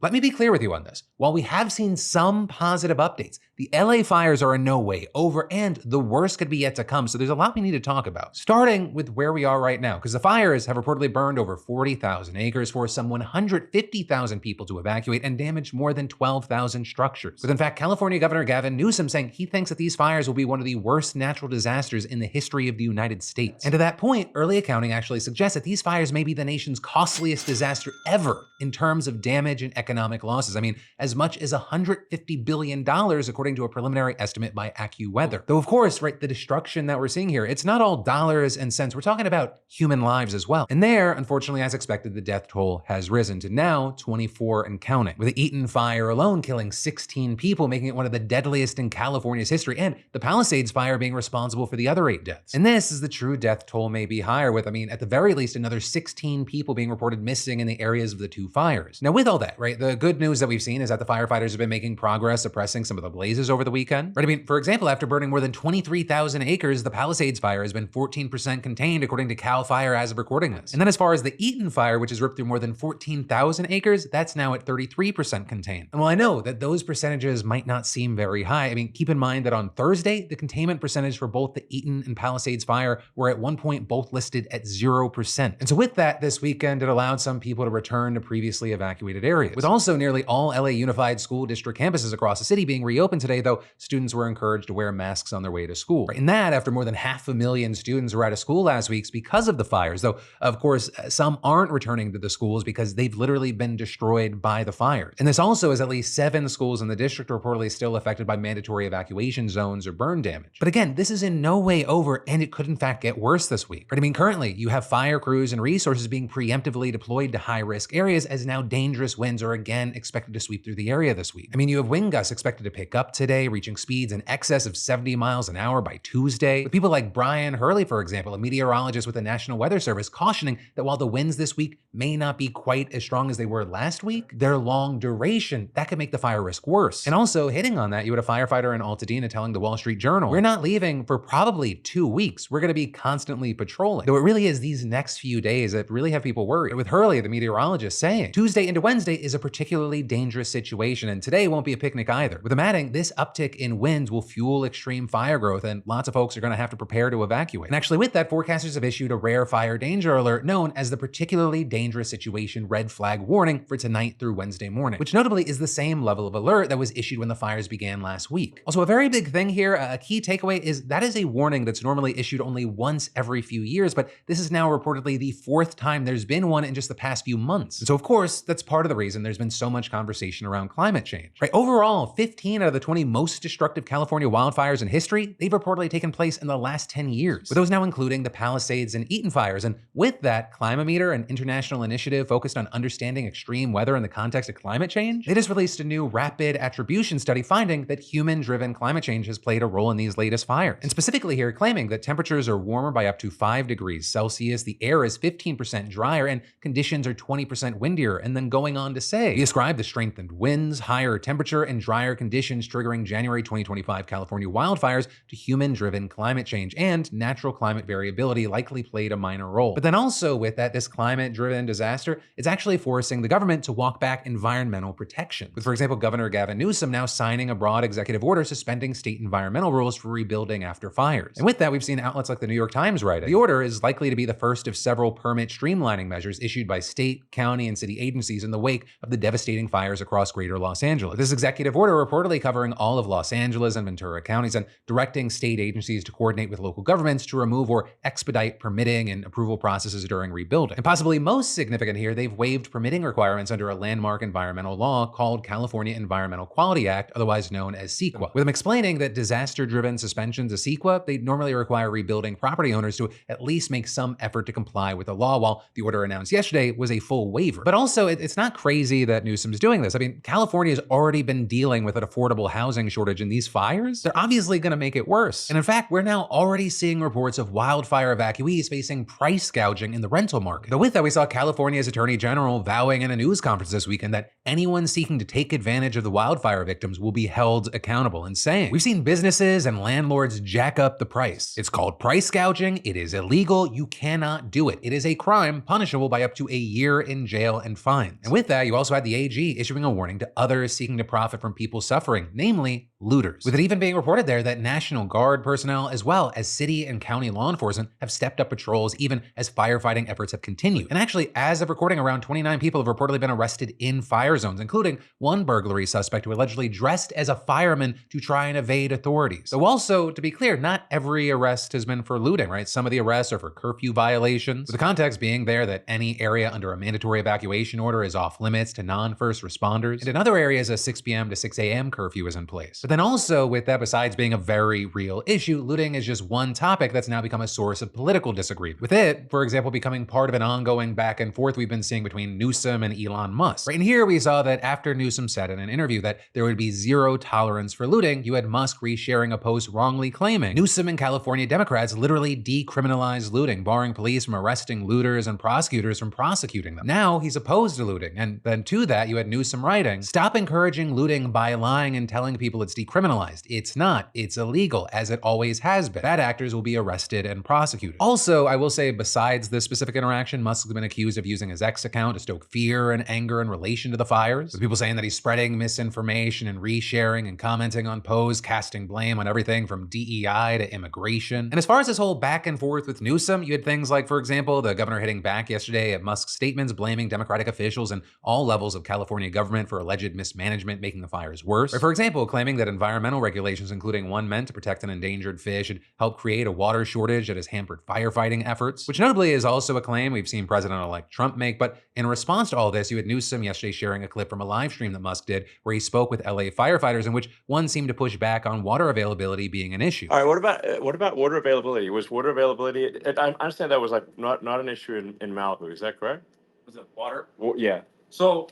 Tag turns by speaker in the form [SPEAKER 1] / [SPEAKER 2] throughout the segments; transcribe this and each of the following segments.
[SPEAKER 1] Let me be clear with you on this. While we have seen some positive updates, the LA fires are in no way over and the worst could be yet to come, so there's a lot we need to talk about. Starting with where we are right now, because the fires have reportedly burned over 40,000 acres, forced some 150,000 people to evacuate, and damaged more than 12,000 structures. With in fact, California Governor Gavin Newsom saying he thinks that these fires will be one of the worst natural disasters in the history of the United States. And to that point, early accounting actually suggests that these fires may be the nation's costliest disaster ever in terms of damage and economic losses. I mean, as much as $150 billion, according to a preliminary estimate by AccuWeather. Though of course, right, the destruction that we're seeing here, it's not all dollars and cents. We're talking about human lives as well. And there, unfortunately, as expected, the death toll has risen to now 24 and counting, with the Eaton fire alone killing 16 people, making it one of the deadliest in California's history, and the Palisades fire being responsible for the other 8 deaths. And this is the true death toll may be higher with, I mean, at the very least, another 16 people being reported missing in the areas of the 2 fires. Now with all that, right, the good news that we've seen is that the firefighters have been making progress suppressing some of the blazes over the weekend. Right, I mean, for example, after burning more than 23,000 acres, the Palisades fire has been 14% contained according to CAL FIRE as of recording this. And then as far as the Eaton fire, which has ripped through more than 14,000 acres, that's now at 33% contained. And while I know that those percentages might not seem very high, I mean, keep in mind that on Thursday, the containment percentage for both the Eaton and Palisades fire were at one point both listed at 0%. And so with that, this weekend, it allowed some people to return to previously evacuated areas. With also nearly all LA Unified School District campuses across the city being reopened today, though, students were encouraged to wear masks on their way to school. And that after more than 500,000 students were out of school last week because of the fires, though of course some aren't returning to the schools because they've literally been destroyed by the fires. And this also is at least 7 schools in the district reportedly still affected by mandatory evacuation zones or burn damage. But again, this is in no way over, and it could in fact get worse this week. Right? I mean, currently you have fire crews and resources being preemptively deployed to high-risk areas as now dangerous winds are again expected to sweep through the area this week. I mean, you have wind gusts expected to pick up today, reaching speeds in excess of 70 miles an hour by Tuesday, with people like Brian Hurley, for example, a meteorologist with the National Weather Service, cautioning that while the winds this week may not be quite as strong as they were last week, their long duration, that could make the fire risk worse. And also hitting on that, you had a firefighter in Altadena telling the Wall Street Journal, "We're not leaving for probably 2 weeks. We're gonna be constantly patrolling." Though it really is these next few days that really have people worried. With Hurley, the meteorologist, saying, "Tuesday into Wednesday is a particularly dangerous situation, and today won't be a picnic either." With him adding, this uptick in winds will fuel extreme fire growth, and lots of folks are gonna have to prepare to evacuate. And actually with that, forecasters have issued a rare fire danger alert known as the particularly dangerous situation red flag warning for tonight through Wednesday morning, which notably is the same level of alert that was issued when the fires began last week. Also, a very big thing here, a key takeaway is that is a warning that's normally issued only once every few years, but this is now reportedly the 4th time there's been one in just the past few months. And so of course, that's part of the reason there's been so much conversation around climate change. Right? Overall, 15 out of the 20 most destructive California wildfires in history, they've reportedly taken place in the last 10 years, with those now including the Palisades and Eaton fires. And with that, Climameter, an international initiative focused on understanding extreme weather in the context of climate change, they just released a new rapid attribution study finding that human-driven climate change has played a role in these latest fires. And specifically here, claiming that temperatures are warmer by up to 5 degrees Celsius, the air is 15% drier, and conditions are 20% windier, and then going on to say, he described the strengthened winds, higher temperature, and drier conditions triggering January 2025 California wildfires to human-driven climate change, and natural climate variability likely played a minor role. But then also with that, this climate-driven disaster is actually forcing the government to walk back environmental protection. With, for example, Governor Gavin Newsom now signing a broad executive order suspending state environmental rules for rebuilding after fires. And with that, we've seen outlets like the New York Times write it. The order is likely to be the first of several permit streamlining measures issued by state, county, and city agencies in the wake of the devastating fires across greater Los Angeles. This executive order reportedly covering all of Los Angeles and Ventura counties and directing state agencies to coordinate with local governments to remove or expedite permitting and approval processes during rebuilding. And possibly most significant here, they've waived permitting requirements under a landmark environmental law called California Environmental Quality Act, otherwise known as CEQA, with them explaining that disaster-driven suspensions of CEQA, they normally require rebuilding property owners to at least make some effort to comply with the law, while the order announced yesterday was a full waiver. But also, it's not crazy that Newsom's doing this. I mean, California's already been dealing with an affordable housing shortage, and these fires, they're obviously gonna make it worse. And in fact, we're now already seeing reports of wildfire evacuees facing price gouging in the rental market. Though with that, we saw California's Attorney General vowing in a news conference this weekend that anyone seeking to take advantage of the wildfire victims will be held accountable, and saying, "We've seen businesses and landlords jack up the price. It's called price gouging. It is illegal. You cannot do it. It is a crime punishable by up to a year in jail and fines." And with that, you also also had the AG issuing a warning to others seeking to profit from people suffering, namely looters. With it even being reported there that National Guard personnel, as well as city and county law enforcement, have stepped up patrols even as firefighting efforts have continued. And actually, as of recording, around 29 people have reportedly been arrested in fire zones, including one burglary suspect who allegedly dressed as a fireman to try and evade authorities. Though also, to be clear, not every arrest has been for looting, right? Some of the arrests are for curfew violations, with the context being there that any area under a mandatory evacuation order is off limits to non-first responders. And in other areas, a 6 p.m. to 6 a.m. curfew is in place. But then also, with that, besides being a very real issue, looting is just one topic that's now become a source of political disagreement. With it, for example, becoming part of an ongoing back and forth we've been seeing between Newsom and Elon Musk. Right, and here we saw that after Newsom said in an interview that there would be zero tolerance for looting, you had Musk resharing a post wrongly claiming Newsom and California Democrats literally decriminalized looting, barring police from arresting looters and prosecutors from prosecuting them. Now he's opposed to looting, and then to that you had Newsom writing, "Stop encouraging looting by lying and telling people it's decriminalized. It's not. It's illegal, as it always has been. Bad actors will be arrested and prosecuted." Also, I will say, besides this specific interaction, Musk has been accused of using his X account to stoke fear and anger in relation to the fires, with people saying that he's spreading misinformation and resharing and commenting on posts, casting blame on everything from DEI to immigration. And as far as this whole back and forth with Newsom, you had things like, for example, the governor hitting back yesterday at Musk's statements, blaming Democratic officials and all levels of California government for alleged mismanagement, making the fires worse. Or for example, claiming that environmental regulations, including one meant to protect an endangered fish, had helped create a water shortage that has hampered firefighting efforts, which notably is also a claim we've seen President-elect Trump make. But in response to all this, you had Newsom yesterday sharing a clip from a live stream that Musk did where he spoke with LA firefighters, in which one seemed to push back on water availability being an issue.
[SPEAKER 2] All right, what about water availability? Was water availability? I understand that was like not an issue in Malibu. Is that correct?
[SPEAKER 3] Was it water?
[SPEAKER 2] Well, yeah.
[SPEAKER 3] So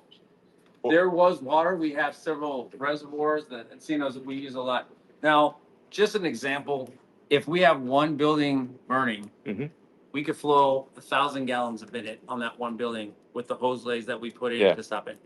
[SPEAKER 3] there was water. We have several reservoirs that encinos that we use a lot. Now, just an example, if we have one building burning, we could flow 1,000 gallons a minute on that one building with the hose lays that we put in to stop it.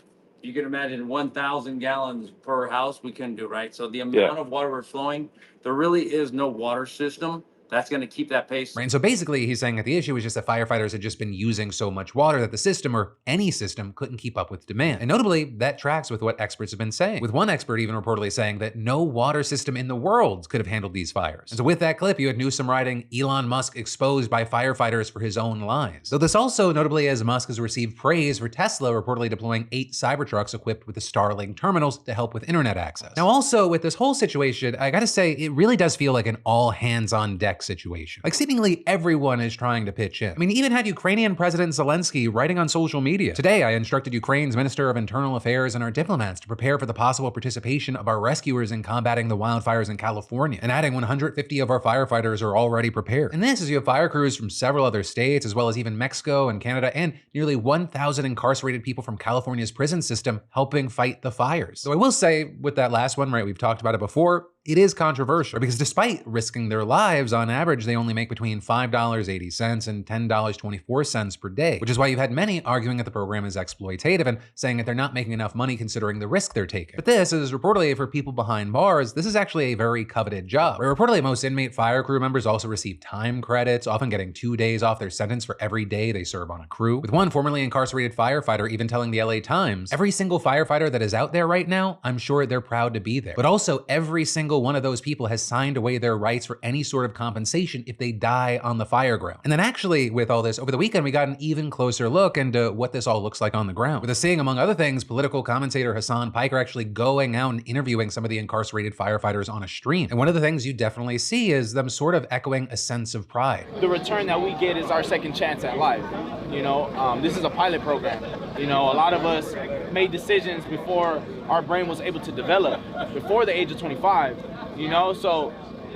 [SPEAKER 3] You can imagine 1,000 gallons per house we couldn't do, right? So the amount of water we're flowing, there really is no water system that's going to keep that pace.
[SPEAKER 1] Right, and so basically he's saying that the issue is just that firefighters had just been using so much water that the system, or any system, couldn't keep up with demand. And notably, that tracks with what experts have been saying, with one expert even reportedly saying that no water system in the world could have handled these fires. And so with that clip, you had Newsom writing, "Elon Musk exposed by firefighters for his own lies." Though this also notably as Musk has received praise for Tesla reportedly deploying 8 Cybertrucks equipped with the Starlink terminals to help with internet access. Now also with this whole situation, I gotta say, it really does feel like an all hands on deck situation. Like seemingly everyone is trying to pitch in. I mean, even had Ukrainian President Zelensky writing on social media, "Today I instructed Ukraine's Minister of Internal Affairs and our diplomats to prepare for the possible participation of our rescuers in combating the wildfires in California," and adding 150 of our firefighters are already prepared. And this is you have fire crews from several other states, as well as even Mexico and Canada, and nearly 1,000 incarcerated people from California's prison system helping fight the fires. So I will say with that last one, right, we've talked about it before, it is controversial because despite risking their lives, on average, they only make between $5.80 and $10.24 per day, which is why you've had many arguing that the program is exploitative and saying that they're not making enough money considering the risk they're taking. But this is reportedly for people behind bars, this is actually a very coveted job. Where reportedly most inmate fire crew members also receive time credits, often getting 2 days off their sentence for every day they serve on a crew. With one formerly incarcerated firefighter even telling the LA Times, "Every single firefighter that is out there right now, I'm sure they're proud to be there. But also every single one of those people has signed away their rights for any sort of compensation if they die on the fireground." And then actually with all this, over the weekend, we got an even closer look into what this all looks like on the ground. With us seeing, among other things, political commentator Hassan Piker actually going out and interviewing some of the incarcerated firefighters on a stream. And one of the things you definitely see is them sort of echoing a sense of pride.
[SPEAKER 4] The return that we get is our second chance at life. You know, this is a pilot program. You know, a lot of us made decisions before our brain was able to develop, before the age of 25. You know, so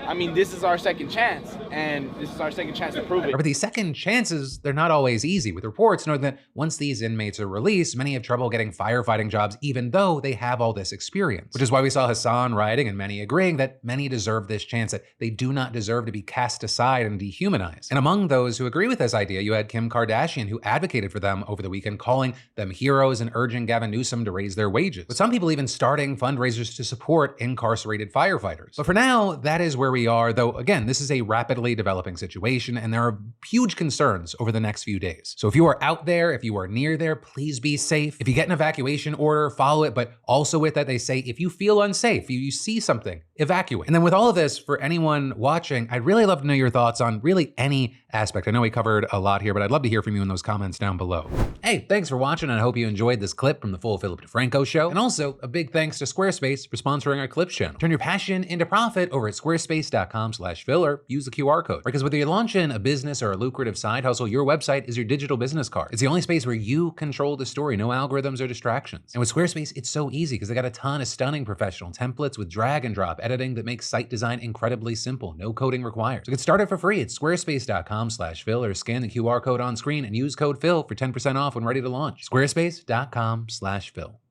[SPEAKER 4] I mean, this is our second chance, and this is our second chance to prove it.
[SPEAKER 1] But these second chances, they're not always easy, with reports noting that once these inmates are released, many have trouble getting firefighting jobs even though they have all this experience. Which is why we saw Hassan writing and many agreeing that many deserve this chance, that they do not deserve to be cast aside and dehumanized. And among those who agree with this idea, you had Kim Kardashian, who advocated for them over the weekend, calling them heroes and urging Gavin Newsom to raise their wages. With some people even starting fundraisers to support incarcerated firefighters. But for now, that is where we are, though again, this is a rapidly developing situation and there are huge concerns over the next few days. So if you are out there, if you are near there, please be safe. If you get an evacuation order, follow it, but also with that, they say if you feel unsafe, if you see something, evacuate. And then with all of this, for anyone watching, I'd really love to know your thoughts on really any aspect. I know we covered a lot here, but I'd love to hear from you in those comments down below. Hey, thanks for watching, and I hope you enjoyed this clip from the full Philip DeFranco show. And also a big thanks to Squarespace for sponsoring our Clips channel. Turn your passion into profit over at squarespace.com/Phil or use the QR code. Because whether you're launching a business or a lucrative side hustle, your website is your digital business card. It's the only space where you control the story, no algorithms or distractions. And with Squarespace, it's so easy because they got a ton of stunning professional templates with drag and drop editing that makes site design incredibly simple, no coding required. So get started for free at squarespace.com/Phil or scan the QR code on screen and use code Phil for 10% off when ready to launch. Squarespace.com/Phil.